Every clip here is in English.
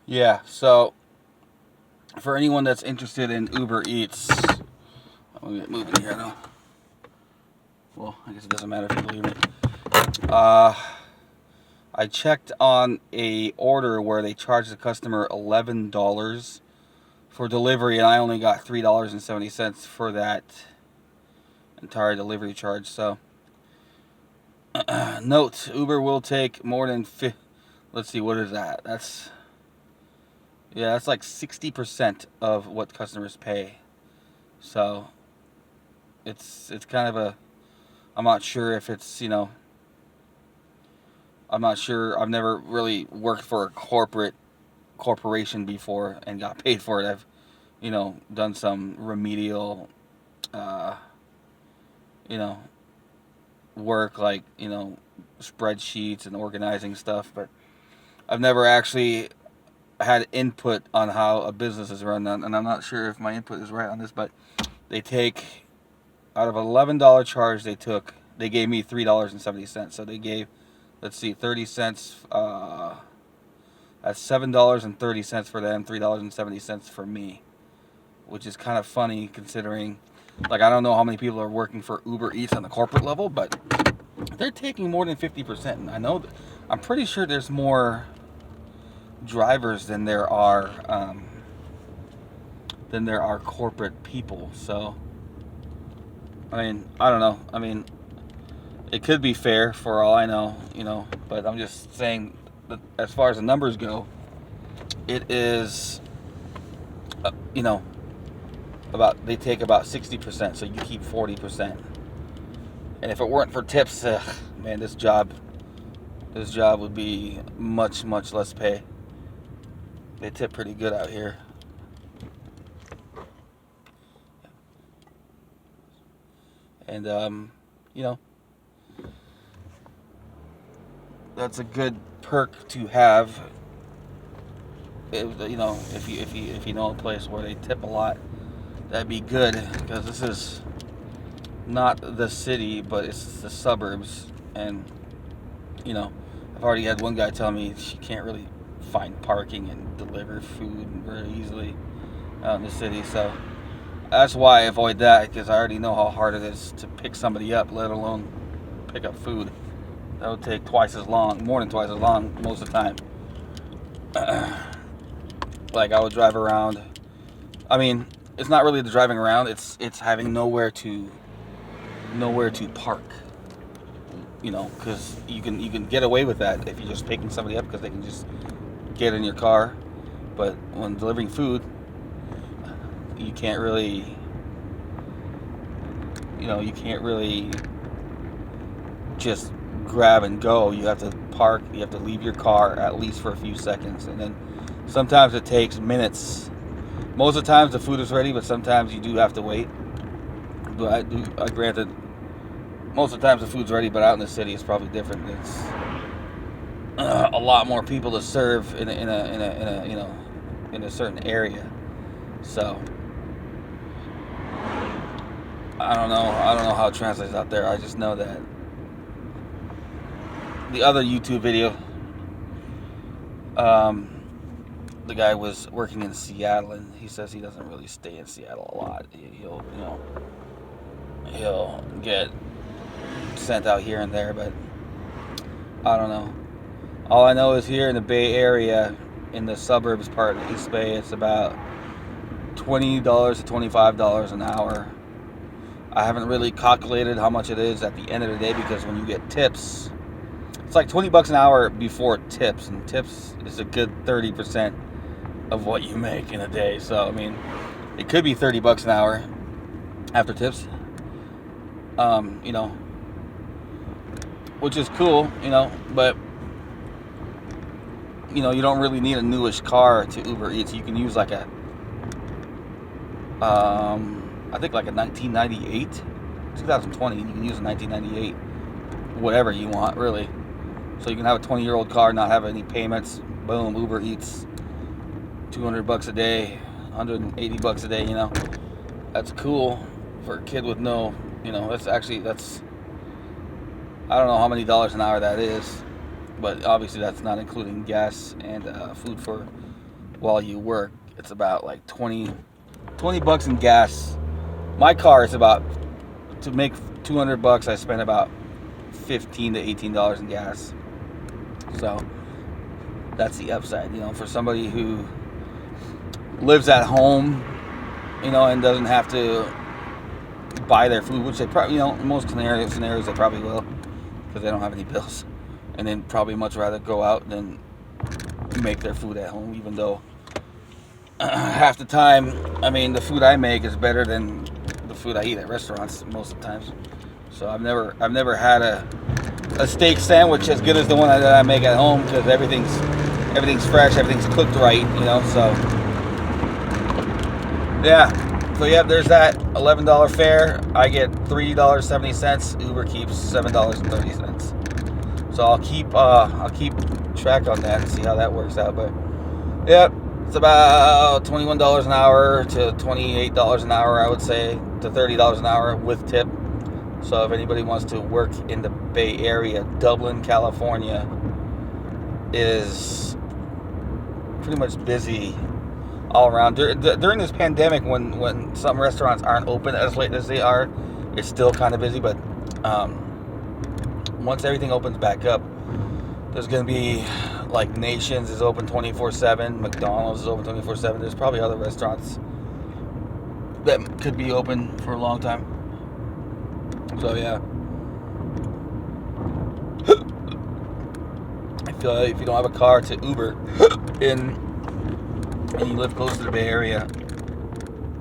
Yeah, so for anyone that's interested in Uber Eats, let me get moving here now. Well, I guess it doesn't matter if you believe me. Uh, I checked on a order where they charged the customer $11 for delivery, and I only got $3.70 for that entire delivery charge. So, note: Uber will take more than let's see, what is that? That's like 60% of what customers pay. So it's kind of a, I'm not sure if it's, I'm not sure. I've never really worked for a corporation before and got paid for it. I've, done some remedial, uh, you know, work, like, spreadsheets and organizing stuff, but I've never actually had input on how a business is run, and I'm not sure if my input is right on this, but they take, out of $11 charge they gave me $3.70. So they gave, let's see, 30 cents. That's $7.30 for them, $3.70 for me, which is kind of funny considering, like, I don't know how many people are working for Uber Eats on the corporate level, but they're taking more than 50%. And I'm pretty sure there's more drivers than there are corporate people. So, I mean, I don't know. I mean, it could be fair for all I know, but I'm just saying that as far as the numbers go, it is, they take about 60%, so you keep 40%. And if it weren't for tips, man, this job would be much, much less pay. They tip pretty good out here. And, that's a good perk to have. If you know a place where they tip a lot, that'd be good, because this is not the city, but it's the suburbs. And, I've already had one guy tell me she can't really find parking and deliver food very easily out in the city. So that's why I avoid that, because I already know how hard it is to pick somebody up, let alone pick up food. That would take more than twice as long most of the time. Like, I would drive around. I mean, it's not really the driving around. It's having nowhere to park. Because you can get away with that if you're just picking somebody up, because they can just get in your car. But when delivering food, you can't really, just grab and go. You have to park. You have to leave your car at least for a few seconds, and then sometimes it takes minutes. Most of the times the food is ready, but sometimes you do have to wait. But granted, most of the times the food's ready, but out in the city it's probably different. It's a lot more people to serve in a certain area. So I don't know how it translates out there. I just know that the other YouTube video, the guy was working in Seattle, and he says he doesn't really stay in Seattle a lot. He'll get sent out here and there, but I don't know. All I know is here in the Bay Area, in the suburbs part of the East Bay, it's about $20 to $25 an hour. I haven't really calculated how much it is at the end of the day, because when you get tips, it's like $20 an hour before tips, and tips is a good 30% of what you make in a day. So, I mean, it could be $30 an hour after tips, which is cool, but, you don't really need a newish car to Uber Eats. You can use like I think like a 1998, 2020, you can use a 1998, whatever you want, really. So you can have a 20-year-old car, not have any payments. Boom, Uber Eats, $200 a day, $180 a day. That's cool for a kid with no, that's I don't know how many dollars an hour that is, but obviously that's not including gas and food for while you work, it's about like 20 bucks in gas. My car is about, to make 200 bucks, I spend about $15 to $18 in gas. So that's the upside, for somebody who lives at home, and doesn't have to buy their food, which they probably, in most scenarios they probably will, because they don't have any bills, and then probably much rather go out than make their food at home, even though half the time, the food I make is better than the food I eat at restaurants most of the times. So I've never had a steak sandwich as good as the one that I make at home, because everything's fresh, everything's cooked right, so yeah. So yeah, there's that $11 fare. I get $3.70. Uber keeps $7.30. So I'll keep track on that and see how that works out. But yeah, it's about $21 an hour to $28 an hour, I would say, to $30 an hour with tip. So if anybody wants to work in the Bay Area, Dublin, California is pretty much busy all around. During this pandemic, when some restaurants aren't open as late as they are, it's still kind of busy. But once everything opens back up, there's going to be, like, Nations is open 24/7, McDonald's is open 24/7. There's probably other restaurants that could be open for a long time. So yeah, I feel like if you don't have a car, to Uber and you live close to the Bay Area,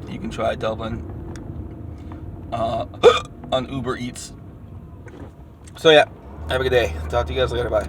you can try Dublin on Uber Eats. So yeah, have a good day. Talk to you guys later. Bye.